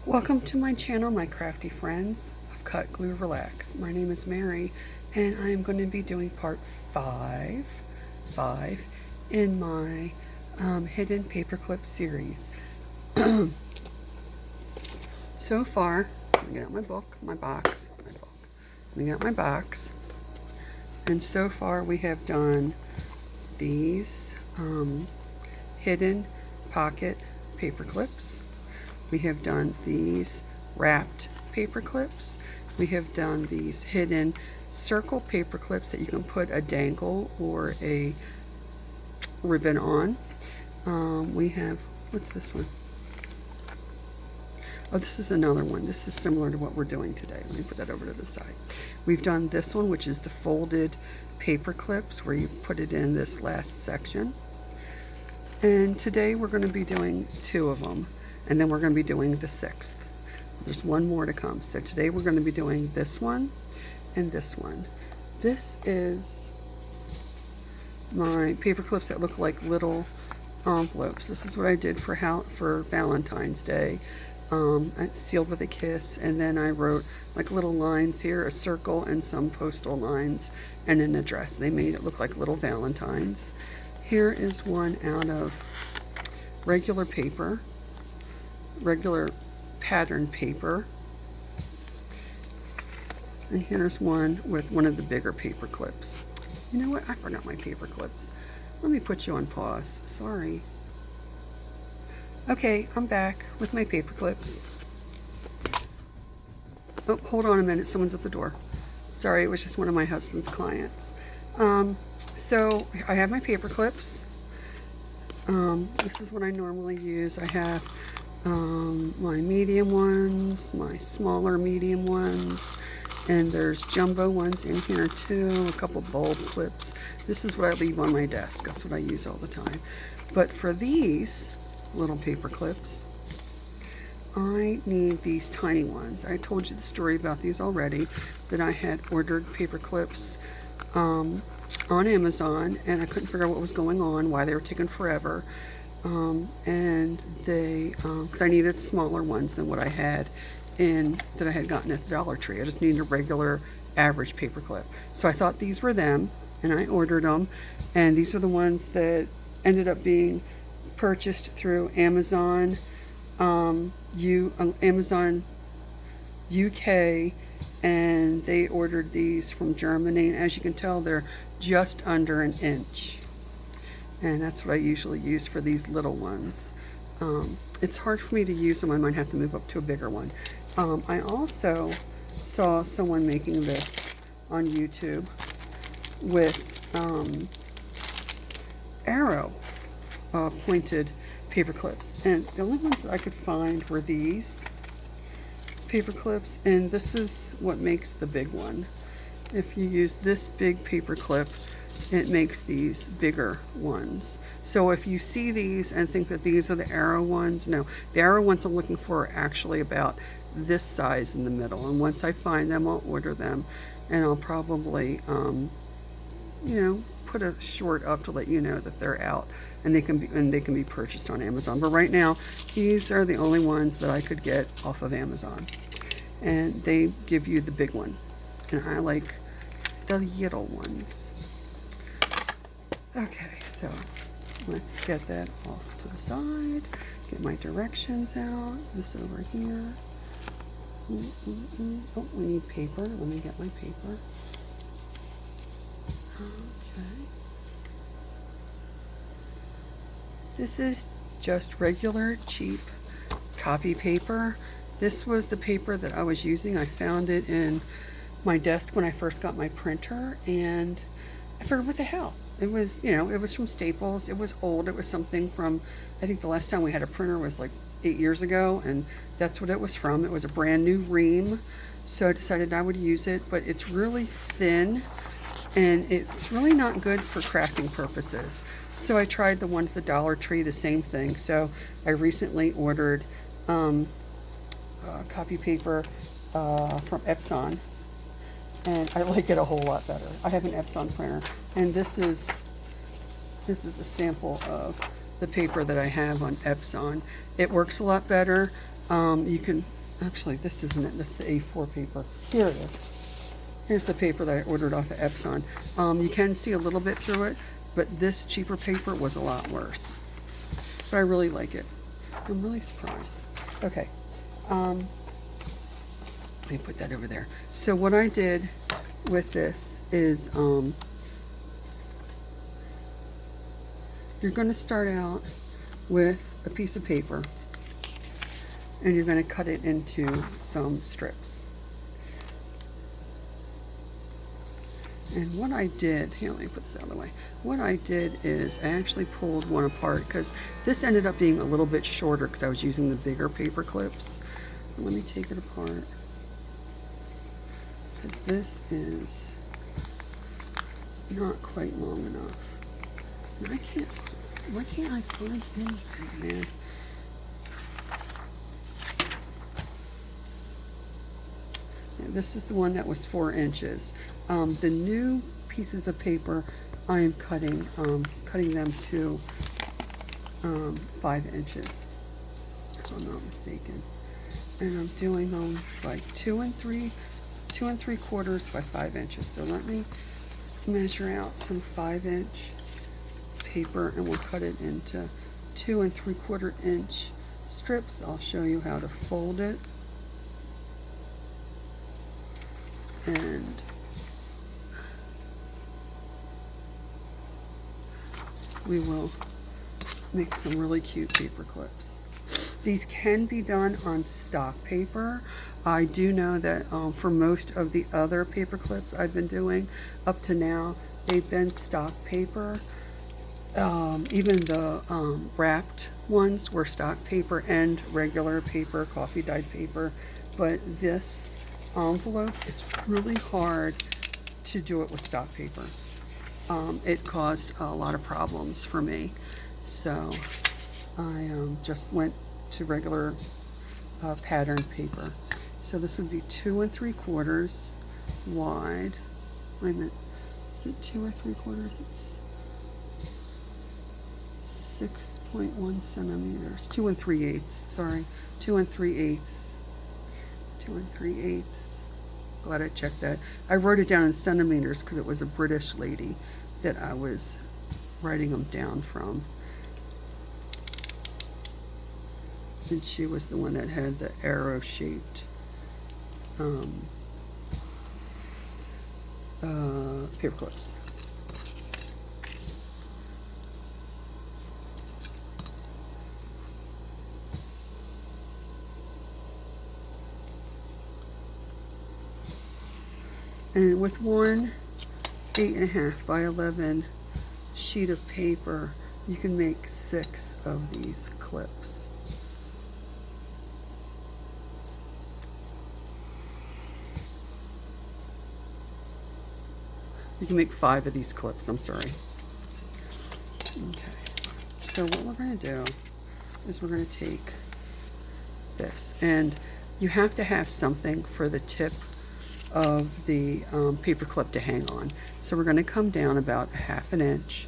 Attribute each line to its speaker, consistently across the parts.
Speaker 1: Welcome to my channel, my crafty friends of Cut, Glue, Relax. My name is Mary, and I am going to be doing part five in my hidden paperclip series. So far, let me get out my book, my box. Let me get out my box. And so far we have done these hidden pocket paper clips. We have done these wrapped paper clips. We have done these hidden circle paper clips that you can put a dangle or a ribbon on. We have, what's this one? Oh, this is another one. This is similar to what we're doing today. Let me put that over to the side. We've done this one, which is the folded paper clips where you put it in this last section. And today we're going to be doing 2 of them, and then we're going to be doing the 6th. There's one more to come. So today we're going to be doing this one and this one. This is my paper clips that look like little envelopes. This is what I did for Valentine's Day. I sealed with a kiss, and then I wrote like little lines here, a circle and some postal lines and an address. They made it look like little Valentines. Here is one out of regular paper, regular pattern paper. And here's one with one of the bigger paper clips. You know what? I forgot my paper clips. Let me put you on pause. Sorry. Okay, I'm back with my paper clips. Oh, hold on a minute. Someone's at the door. Sorry, it was just one of my husband's clients. So I have my paper clips. This is what I normally use. I have my medium ones, my smaller medium ones, and there's jumbo ones in here too, a couple bulb clips. This is what I leave on my desk. That's what I use all the time. But for these little paper clips, I need these tiny ones. I told you the story about these already, that I had ordered paper clips on Amazon, and I couldn't figure out what was going on, why they were taking forever. And they, because I needed smaller ones than what I had that I had gotten at the Dollar Tree. I just needed a regular average paper clip. So I thought these were them, and I ordered them, and these are the ones that ended up being purchased through Amazon, Amazon UK, and they ordered these from Germany. And as you can tell, they're just under an inch. And that's what I usually use for these little ones. It's hard for me to use them. I might have to move up to a bigger one. I also saw someone making this on YouTube with arrow pointed paper clips. And the only ones that I could find were these paper clips. And this is what makes the big one. If you use this big paper clip, it makes these bigger ones. So if you see these and think that these are the arrow ones, no, the arrow ones I'm looking for are actually about this size in the middle. And once I find them, I'll order them, and I'll probably, put a short up to let you know that they're out, and they can be purchased on Amazon. But right now, these are the only ones that I could get off of Amazon, and they give you the big one, and I like the little ones. Okay, so let's get that off to the side. Get my directions out. This over here. Oh, we need paper. Let me get my paper. Okay. This is just regular, cheap copy paper. This was the paper that I was using. I found it in my desk when I first got my printer, and I figured, what the hell? It was, it was from Staples. It was old. It was something from, I think the last time we had a printer was like 8 years ago, and that's what it was from. It was a brand new ream, so I decided I would use it, but it's really thin, and it's really not good for crafting purposes. So I tried the one at the Dollar Tree, the same thing. So I recently ordered copy paper from Epson, and I like it a whole lot better. I have an Epson printer, and this is a sample of the paper that I have on Epson. It works a lot better. You can, actually, this isn't it, that's the A4 paper. Here it is. Here's the paper that I ordered off of Epson. You can see a little bit through it, but this cheaper paper was a lot worse. But I really like it. I'm really surprised. Okay. Let me put that over there. So what I did with this is, you're going to start out with a piece of paper and you're going to cut it into some strips. And what I did, here, let me put this out of the way. What I did is I actually pulled one apart because this ended up being a little bit shorter because I was using the bigger paper clips. Let me take it apart because this is not quite long enough. And I can't, why can't I find anything, man? Yeah, this is the one that was 4 inches. The new pieces of paper, I am cutting them to 5 inches, if I'm not mistaken. And I'm doing them like 2 3/4 by 5 inches. So let me measure out some 5-inch paper and we'll cut it into 2 3/4 inch strips. I'll show you how to fold it. And we will make some really cute paper clips. These can be done on stock paper. I do know that for most of the other paper clips I've been doing up to now, they've been stock paper. Even the wrapped ones were stock paper and regular paper, coffee dyed paper. But this envelope, it's really hard to do it with stock paper. It caused a lot of problems for me. So I just went to regular patterned paper. So this would be 2 3/4 wide. Wait a minute, is it 2 3/4? It's 6.1 centimeters. 2 3/8. Sorry, 2 3/8. 2 3/8. Glad I checked that. I wrote it down in centimeters because it was a British lady that I was writing them down from. And she was the one that had the arrow-shaped paper clips. And with one 8.5 by 11 sheet of paper, you can make 6 of these clips. You can make 5 of these clips, I'm sorry. Okay, so what we're going to do is we're going to take this, and you have to have something for the tip of the paper clip to hang on. So we're going to come down about 1/2 inch,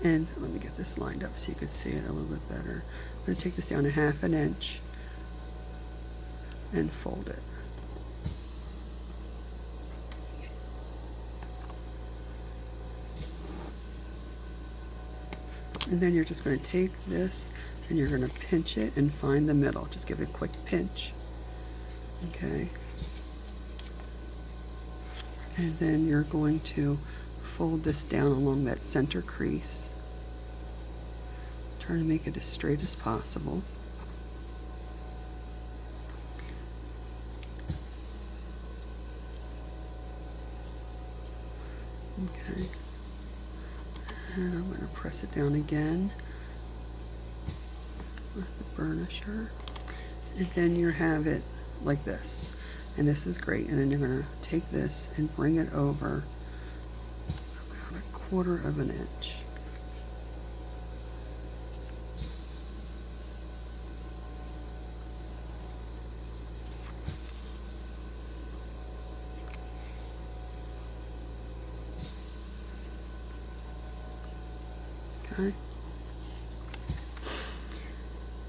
Speaker 1: and let me get this lined up so you can see it a little bit better. I'm going to take this down 1/2 inch and fold it. And then you're just going to take this and you're going to pinch it and find the middle. Just give it a quick pinch. Okay. And then you're going to fold this down along that center crease. Try to make it as straight as possible. Okay. And I'm going to press it down again with the burnisher. And then you have it like this. And this is great. And then you're going to take this and bring it over about 1/4 inch. Okay.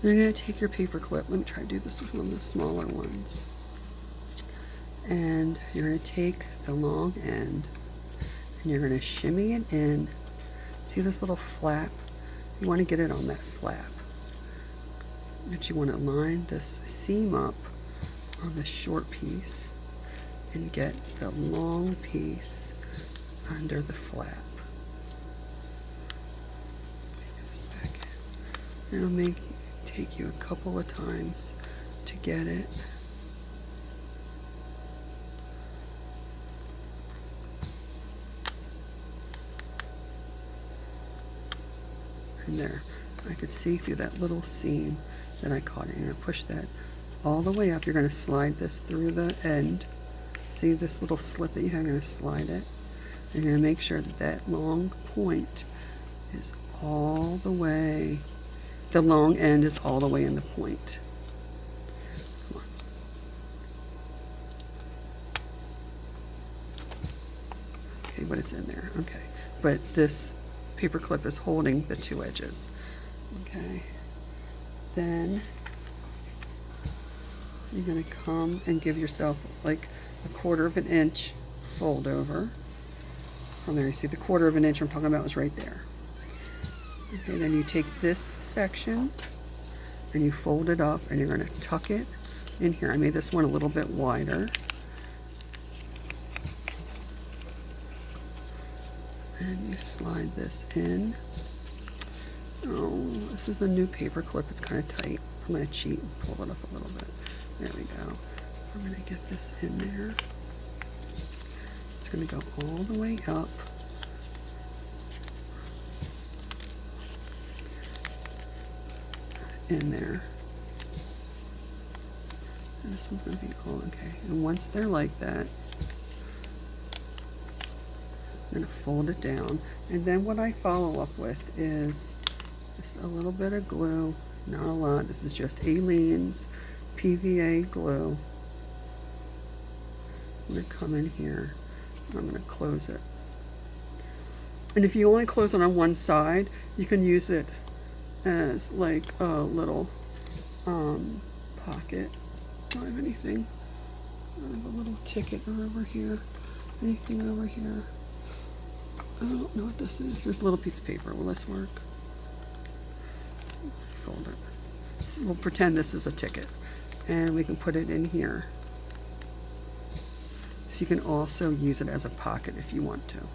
Speaker 1: Then you're going to take your paper clip. Let me try to do this with one of the smaller ones. And you're going to take the long end and you're going to shimmy it in. See this little flap? You want to get it on that flap. But you want to line this seam up on the short piece and get the long piece under the flap. Get this back in. It'll take you a couple of times to get it. And there, I could see through that little seam that I caught it. You're going to push that all the way up. You're going to slide this through the end. See this little slit that you have? You're going to slide it. And you're going to make sure that that long point is all the way, the long end is all the way in the point. Come on. Okay, but it's in there. Okay. But this paper clip is holding the two edges. Okay. Then you're going to come and give yourself like a 1/4 of an inch fold over. From there, you see the 1/4 of an inch I'm talking about is right there. Okay, then you take this section and you fold it up and you're going to tuck it in here. I made this one a little bit wider. And you slide this in. Oh, this is a new paper clip. It's kind of tight. I'm going to cheat and pull it up a little bit. There we go. I'm going to get this in there. It's going to go all the way up. In there. And this one's going to be all okay. And once they're like that, I'm going to fold it down. And then what I follow up with is just a little bit of glue. Not a lot. This is just Aleene's PVA glue. I'm going to come in here. I'm going to close it. And if you only close it on one side, you can use it as like a little pocket. Do I have anything? I have a little ticket over here. Anything over here? I don't know what this is. Here's a little piece of paper. Will this work? Fold it. So we'll pretend this is a ticket. And we can put it in here. So you can also use it as a pocket if you want to.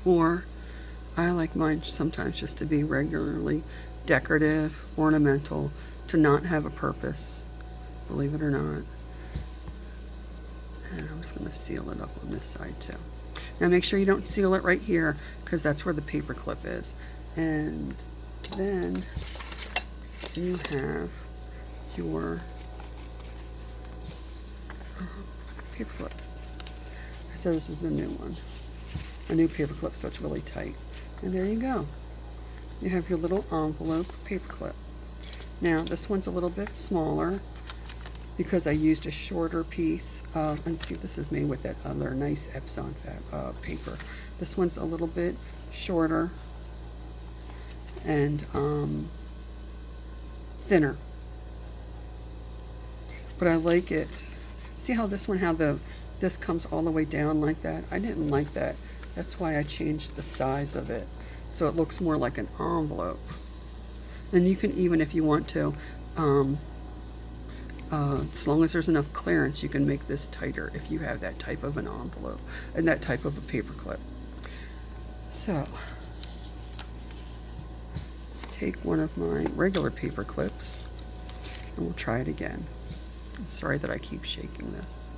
Speaker 1: Or I like mine sometimes just to be regularly decorative, ornamental, to not have a purpose, believe it or not. And I'm just going to seal it up on this side too. Now make sure you don't seal it right here because that's where the paper clip is. And then you have your paper clip. So this is a new one, a new paper clip, so it's really tight. And there you go. You have your little envelope paper clip. Now this one's a little bit smaller because I used a shorter piece of, and see this is made with that other nice Epson paper. This one's a little bit shorter and thinner. But I like it. See how this one, this comes all the way down like that? I didn't like that. That's why I changed the size of it. So it looks more like an envelope. And you can even, if you want to, as long as there's enough clearance, you can make this tighter if you have that type of an envelope and that type of a paper clip. So, let's take one of my regular paper clips and we'll try it again. I'm sorry that I keep shaking this.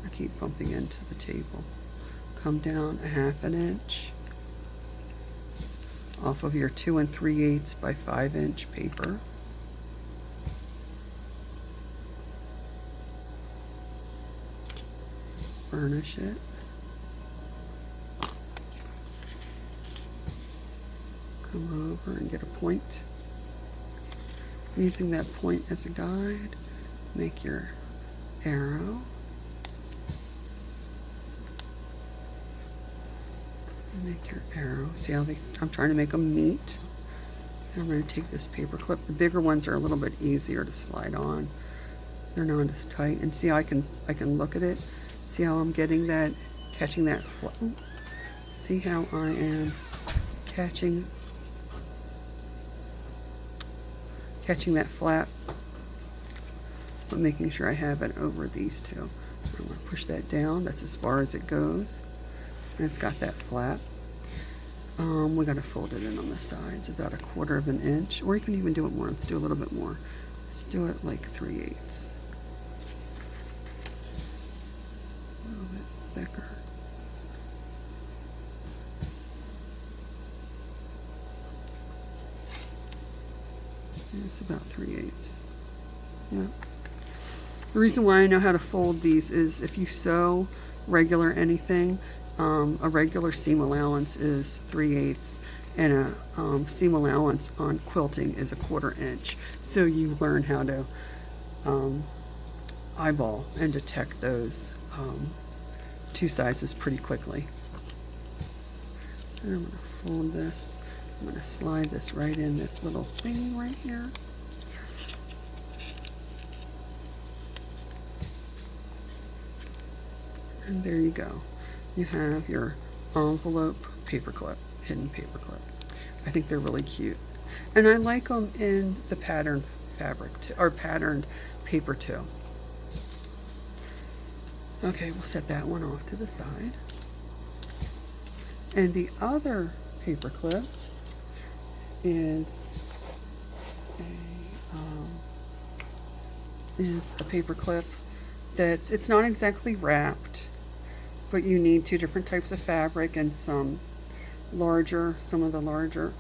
Speaker 1: I keep bumping into the table. Come down a 1/2 inch off of your 2 3/8 by 5 inch paper. Burnish it. Come over and get a point. Using that point as a guide, make your arrow. Make your arrow. See how I'm trying to make them meet. I'm going to take this paper clip. The bigger ones are a little bit easier to slide on. They're not as tight. And see how I can look at it. See how I'm getting that, catching that. See how I am catching that flap, but making sure I have it over these two. I'm going to push that down. That's as far as it goes. And it's got that flap. We got to fold it in on the sides about 1/4 of an inch, or you can even do it more. Let's do a little bit more. Let's do it like 3/8. A little bit thicker. Yeah, it's about 3/8. Yeah. The reason why I know how to fold these is if you sew regular anything, a regular seam allowance is 3/8, and a seam allowance on quilting is 1/4 inch. So you learn how to eyeball and detect those two sizes pretty quickly. And I'm going to fold this. I'm going to slide this right in this little thing right here. And there you go. You have your envelope paperclip, hidden paperclip. I think they're really cute. And I like them in the patterned fabric too, or patterned paper too. Okay, we'll set that one off to the side. And the other paperclip is a paperclip it's not exactly wrapped, but you need 2 different types of fabric and some of the larger.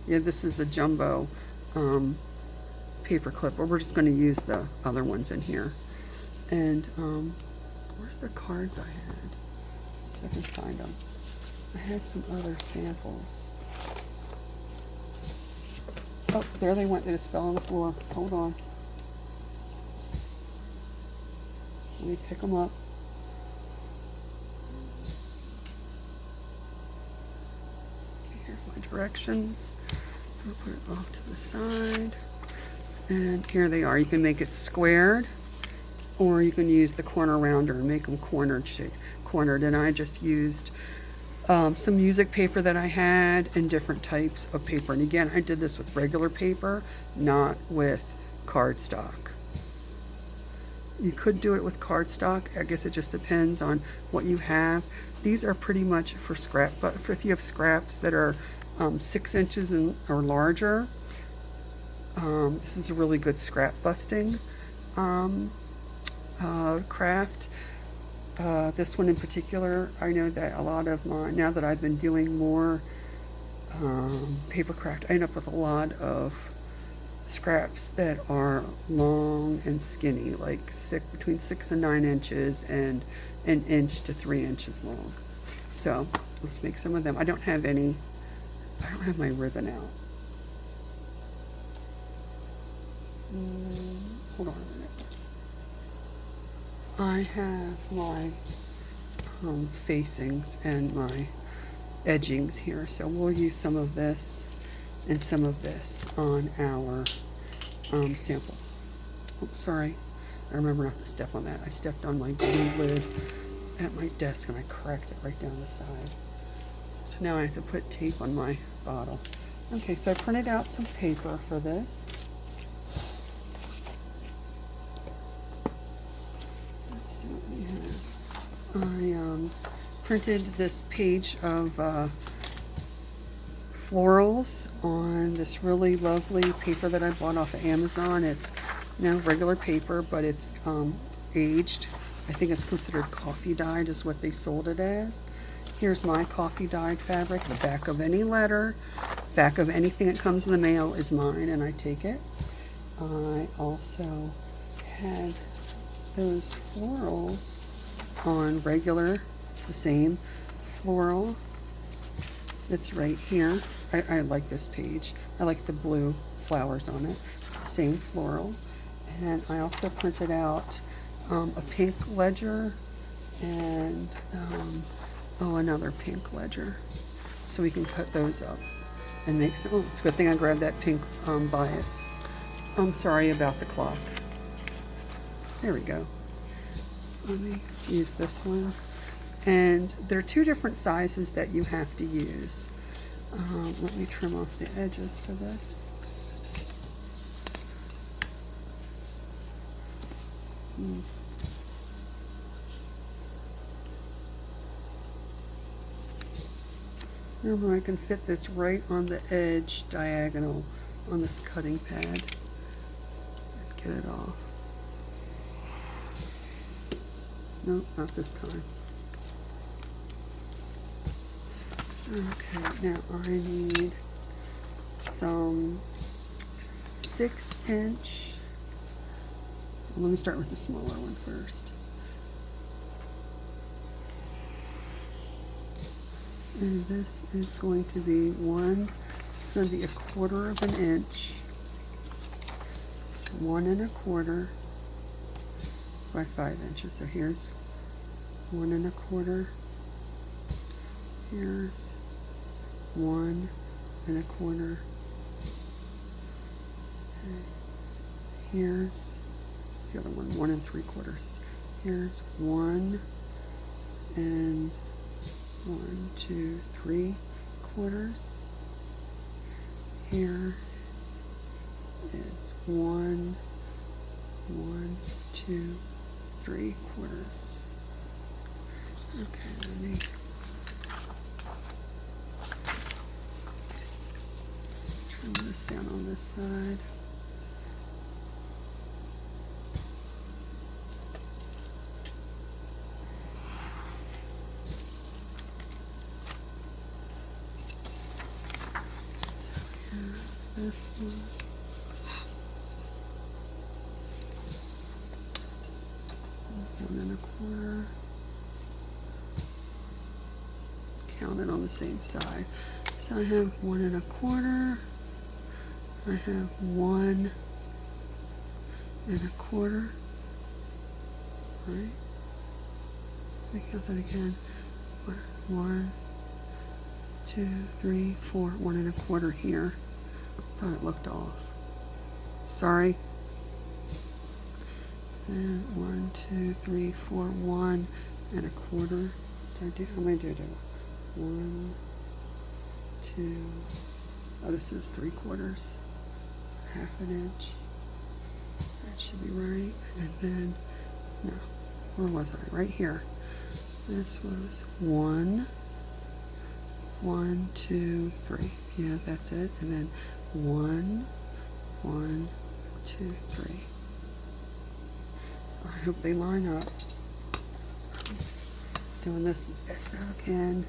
Speaker 1: Yeah, this is a jumbo paper clip, but we're just going to use the other ones in here. And where's the cards I had? See if I can find them. I had some other samples. Oh, there they went. They just fell on the floor. Hold on. Let me pick them up. Okay, here's my directions. I'll put it off to the side. And here they are. You can make it squared, or you can use the corner rounder and make them cornered. And I just used some music paper that I had and different types of paper. And again, I did this with regular paper, not with cardstock. You could do it with cardstock. I guess it just depends on what you have. These are pretty much for scrap, but if you have scraps that are 6 inches or larger, this is a really good scrap busting craft. This one in particular, I know that a lot of mine, now that I've been doing more paper craft, I end up with a lot of scraps that are long and skinny, like between 6 and 9 inches and 1 inch to 3 inches long. So let's make some of them. I don't have my ribbon out. Hold on a minute. I have my facings and my edgings here, so we'll use some of this and some of this on our samples. Oops, sorry. I remember not to step on that. I stepped on my glue lid at my desk and I cracked it right down the side. So now I have to put tape on my bottle. Okay, so I printed out some paper for this. Let's see what we have. I printed this page of florals on this really lovely paper that I bought off of Amazon. It's regular paper, but it's aged. I think it's considered coffee dyed is what they sold it as. Here's my coffee dyed fabric. The back of any letter, back of anything that comes in the mail is mine, and I take it. I also had those florals on regular. It's the same floral. It's right here. I like this page. I like the blue flowers on it. It's the same floral. And I also printed out a pink ledger and another pink ledger. So we can cut those up. and makes, oh, it's a good thing I grabbed that pink bias. I'm sorry about the clock. There we go. Let me use this one. And there are two different sizes that you have to use. Let me trim off the edges for this. Remember, I can fit this right on the edge diagonal on this cutting pad. Get it off. Nope, not this time. Okay, now I need some 6-inch. Let me start with the smaller one first. And this is going to be it's going to be 1/4 of an inch, 1 1/4 by 5 inches. So here's 1 1/4. Here's 1 1/4. And here's the other one, 1 3/4. Here's 1 and 1, 2, 3/4. Here is 1, 2, 3/4. Okay, let me trim this down on this side. This one. One 1/4. Count it on the same side. So I have 1 1/4. I have 1 1/4. Right? Let me count that again. 1, 2, 3, 4. 1 1/4 here. Thought it looked off. Sorry. And 1, 2, 3, 4, 1 1/4. Did I do? How many did I do? 1, 2. Oh, this is 3/4. 1/2 inch. That should be right. And then, no, where was I? Right here. This was 1, 1, 2, 3. Yeah, that's it. And then 1, 1, 2, 3. I hope they line up. Doing this the best I can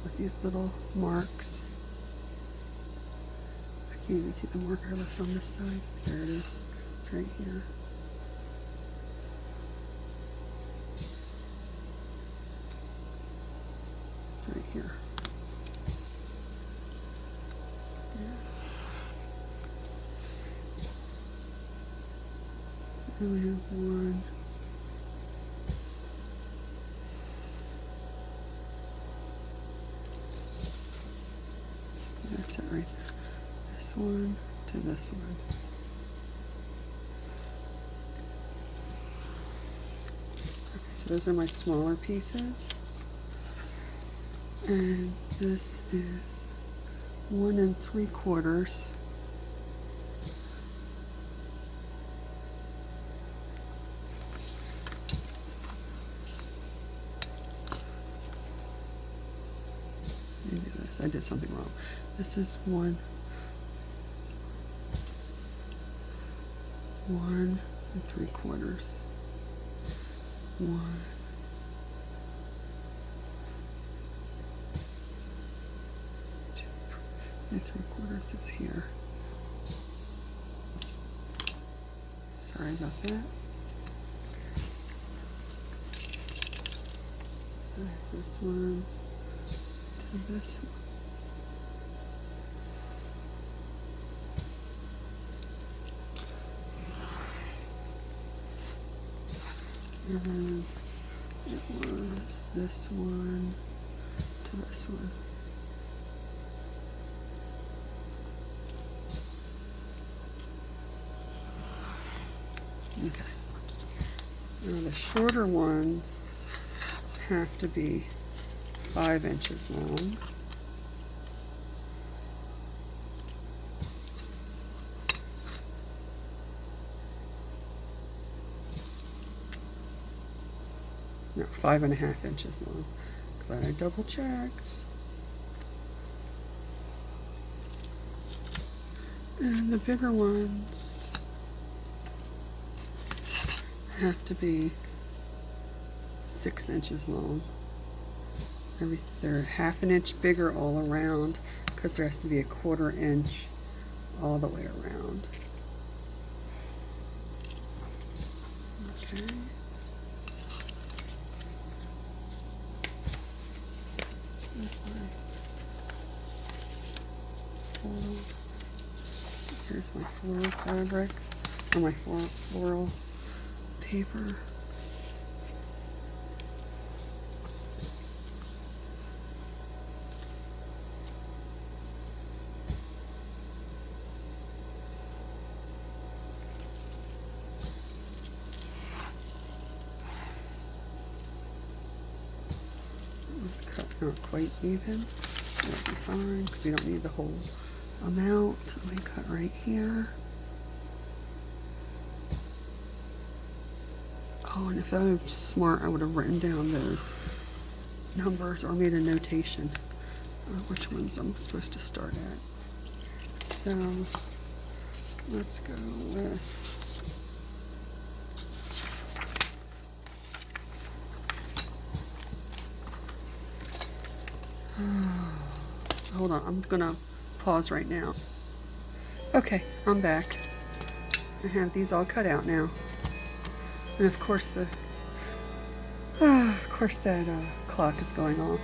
Speaker 1: with these little marks. I can't even see the marker left on this side. There it is. It's right here. It's right here. And we have 1. That's it right there. This one to this one. Okay, so those are my smaller pieces. And this is 1 3/4. I did something wrong. This is 1 3/4. 1 2 3/4 is here. Sorry about that. This one to this one. And then it was this one to this one. Okay. Now the shorter ones have to be 5 inches long. No, 5.5 inches long. Glad I double checked. And the bigger ones have to be 6 inches long. They're 1/2 inch bigger all around because there has to be a 1/4 inch all the way around. Okay. Here's my floral fabric, or my floral paper. Let's cut not quite even. That'll be fine because we don't need the whole amount. Let me cut right here. Oh, and if I was smart, I would have written down those numbers or made a notation of which ones I'm supposed to start at. So let's go with hold on, I'm gonna pause right now. Okay, I'm back. I have these all cut out now. And of course that clock is going off.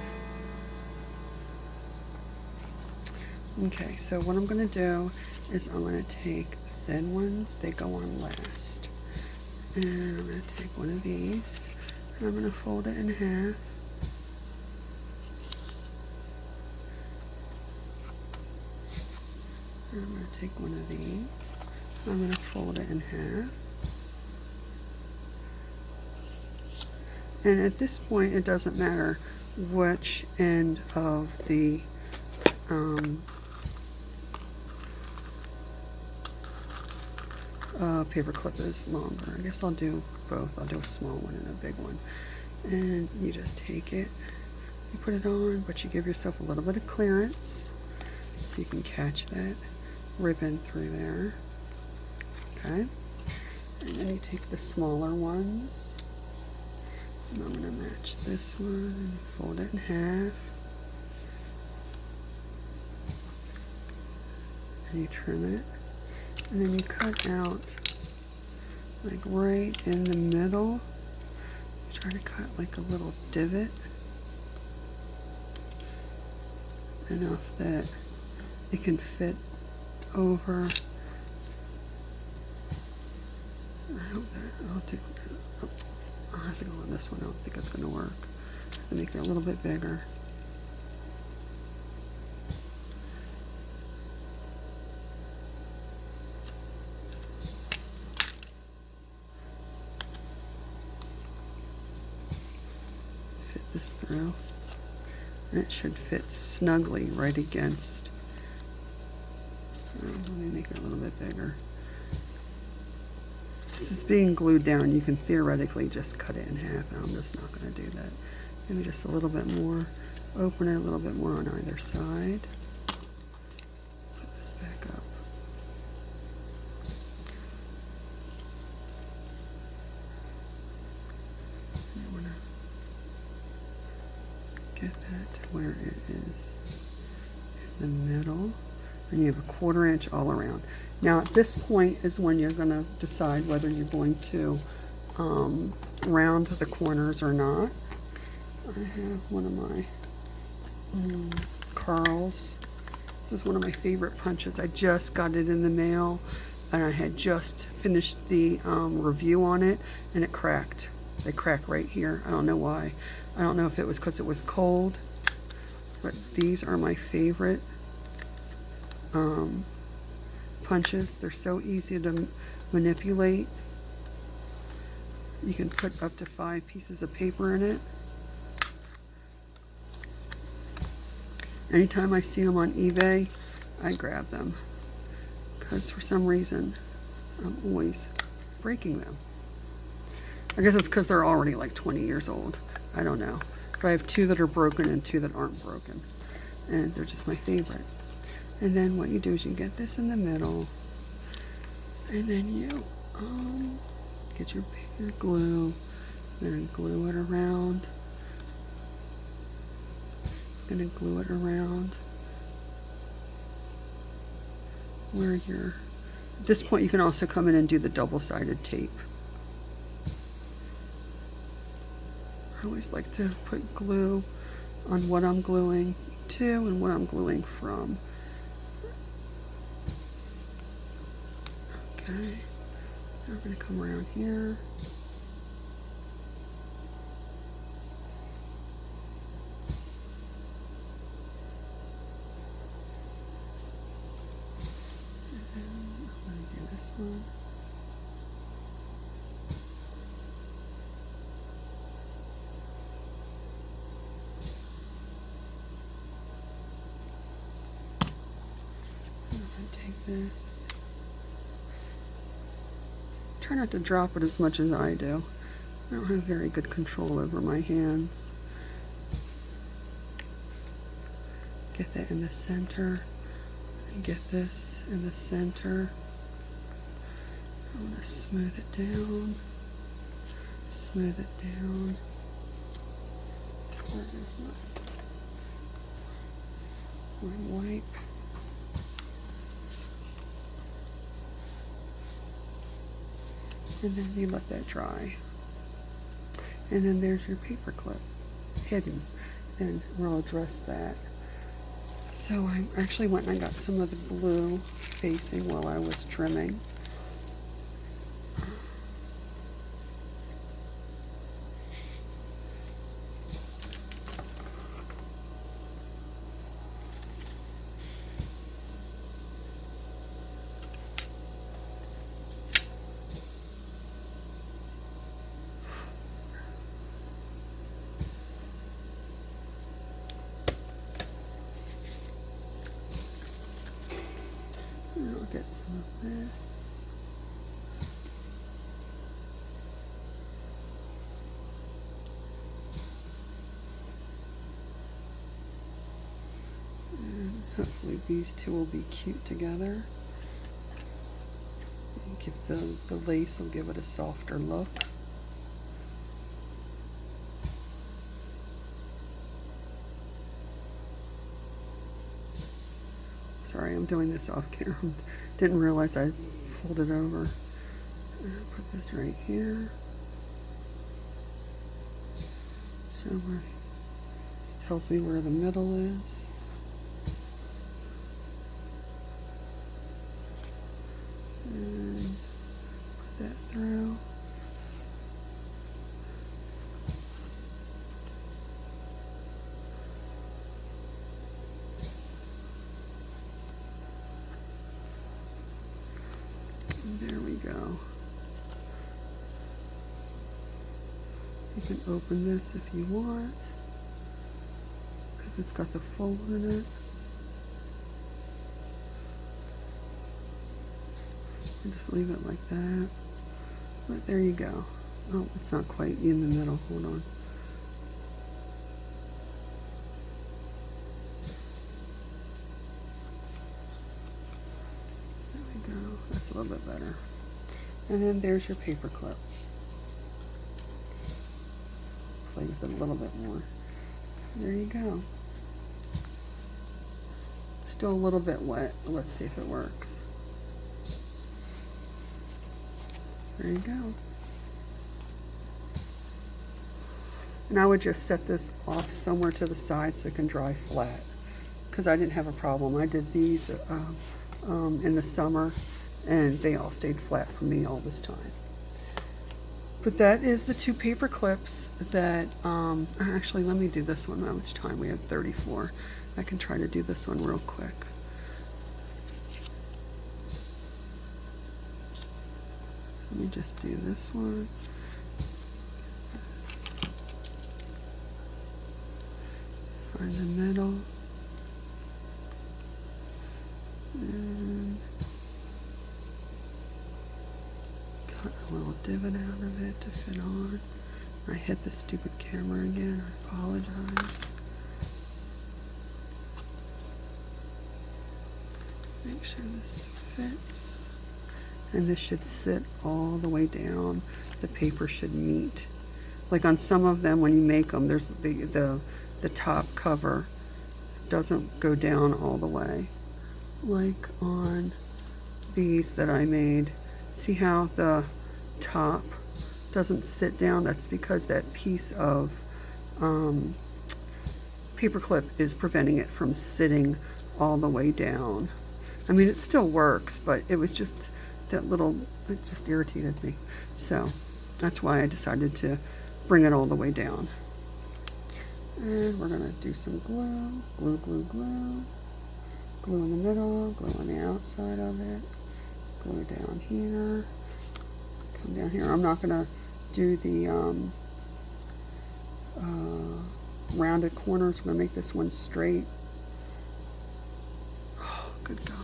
Speaker 1: Okay, so what I'm gonna do is I'm gonna take the thin ones, they go on last. And I'm gonna take one of these and I'm gonna fold it in half. I'm going to take one of these, I'm going to fold it in half. And at this point, it doesn't matter which end of the paper clip is longer. I guess I'll do both. I'll do a small one and a big one. And you just take it, you put it on, but you give yourself a little bit of clearance so you can catch that ribbon through there. Okay, and then you take the smaller ones, and I'm going to match this one and fold it in half, and you trim it, and then you cut out like right in the middle. Try to cut like a little divot enough that it can fit over. I'll have to go on this one. I don't think it's going to work. I have to make it a little bit bigger. Fit this through. And it should fit snugly right against. Let me make it a little bit bigger. Since it's being glued down, you can theoretically just cut it in half, and I'm just not going to do that. Maybe just a little bit more. Open it a little bit more on either side. Put this back up. I want to get that to where it is in the middle. And you have a 1/4 inch all around. Now at this point is when you're going to decide whether you're going to round the corners or not. I have one of my Carl's. This is one of my favorite punches. I just got it in the mail and I had just finished the review on it and it cracked. They crack right here. I don't know why. I don't know if it was because it was cold, but these are my favorite punches. They're so easy to manipulate. You can put up to 5 pieces of paper in it. Anytime I see them on eBay, I grab them, because for some reason I'm always breaking them. I guess it's because they're already like 20 years old. I don't know. But I have 2 that are broken and 2 that aren't broken. And they're just my favorite. And then what you do is you get this in the middle. And then you get your glue. I'm going to glue it around. I'm going to glue it around where you're... At this point you can also come in and do the double-sided tape. I always like to put glue on what I'm gluing to and what I'm gluing from. Okay, now we're going to come around here. And then I'm going to do this one. I'm going to take this. Try not to drop it as much as I do. I don't have very good control over my hands. Get that in the center. And get this in the center. I want to smooth it down. Smooth it down. Where is my wipe? And then you let that dry. And then there's your paper clip hidden. And we'll address that. So I actually went and I got some of the blue facing while I was trimming. And I'll get some of this. And hopefully these two will be cute together. And give the lace will give it a softer look. Sorry, I'm doing this off camera. Didn't realize I folded over. Put this right here. So this tells me where the middle is. And put that through. There we go. You can open this if you want, because it's got the fold in it. And just leave it like that. But there you go. Oh, it's not quite in the middle. Hold on. That's a little bit better. And then there's your paper clip. Play with it a little bit more. There you go. Still a little bit wet. Let's see if it works. There you go. And I would just set this off somewhere to the side so it can dry flat, because I didn't have a problem. I did these in the summer, and they all stayed flat for me all this time. But that is the 2 paper clips that, actually let me do this one. How much time? We have 34. I can try to do this one real quick. Let me just do this one. find the middle. And cut a little divot out of it to fit on. I hit the stupid camera again. I apologize. Make sure this fits. And this should sit all the way down. The paper should meet. Like on some of them, when you make them, there's the top cover doesn't go down all the way. Like on these that I made. See how the top doesn't sit down? That's because that piece of paper clip is preventing it from sitting all the way down. I mean, it still works, but it was just that little, it just irritated me. So that's why I decided to bring it all the way down. And we're gonna do some glue, glue, glue, glue. Glue in the middle, glue on the outside of it, glue down here, come down here. I'm not gonna do the rounded corners. I'm gonna make this one straight. Oh, good gosh.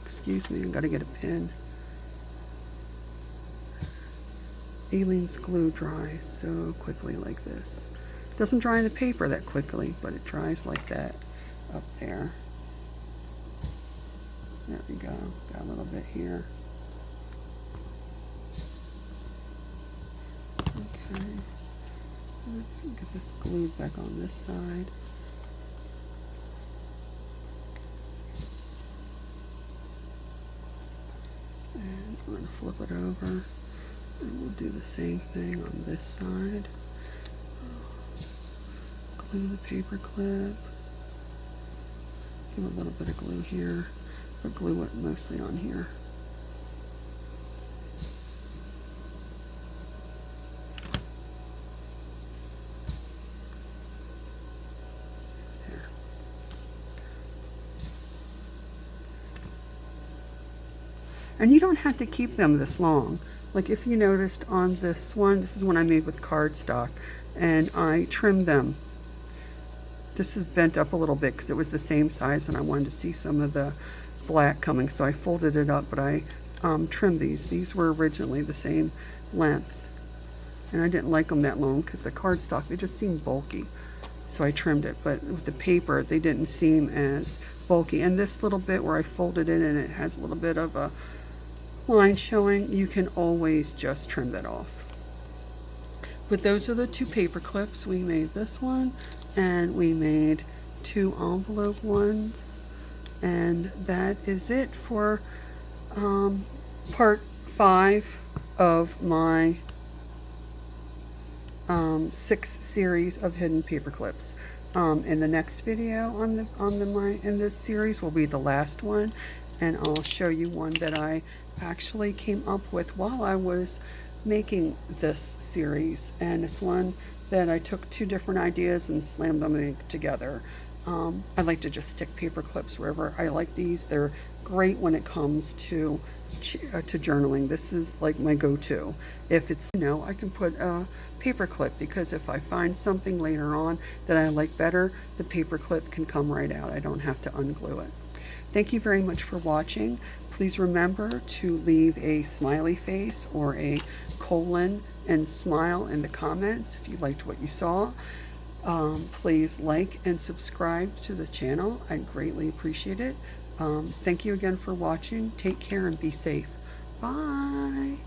Speaker 1: Excuse me, I gotta get a pin. Aleene's glue dries so quickly like this. It doesn't dry in the paper that quickly, but it dries like that up there. There we go, got a little bit here. Okay, let's get this glued back on this side. And we're gonna flip it over. And we'll do the same thing on this side. Glue the paper clip. Give a little bit of glue here, but glue it mostly on here. There. And you don't have to keep them this long. Like if you noticed on this one, this is one I made with cardstock, and I trimmed them. This is bent up a little bit because it was the same size and I wanted to see some of the black coming, so I folded it up, but I trimmed these. These were originally the same length, and I didn't like them that long because the cardstock, they just seemed bulky, so I trimmed it. But with the paper, they didn't seem as bulky. And this little bit where I folded it and it has a little bit of a line showing, you can always just trim that off. But those are the two paper clips. We made this one and we made two envelope ones, and that is it for part 5 of my 6 series of hidden paper clips. In the next video in this series will be the last one, and I'll show you one that I actually came up with while I was making this series, and it's one that I took 2 different ideas and slammed them together. I like to just stick paper clips wherever I like these. They're great when it comes to journaling. This is like my go-to. If it's, I can put a paper clip, because if I find something later on that I like better, the paper clip can come right out. I don't have to unglue it. Thank you very much for watching. Please remember to leave a smiley face or a colon and smile in the comments if you liked what you saw. Please like and subscribe to the channel. I'd greatly appreciate it. Thank you again for watching. Take care and be safe. Bye.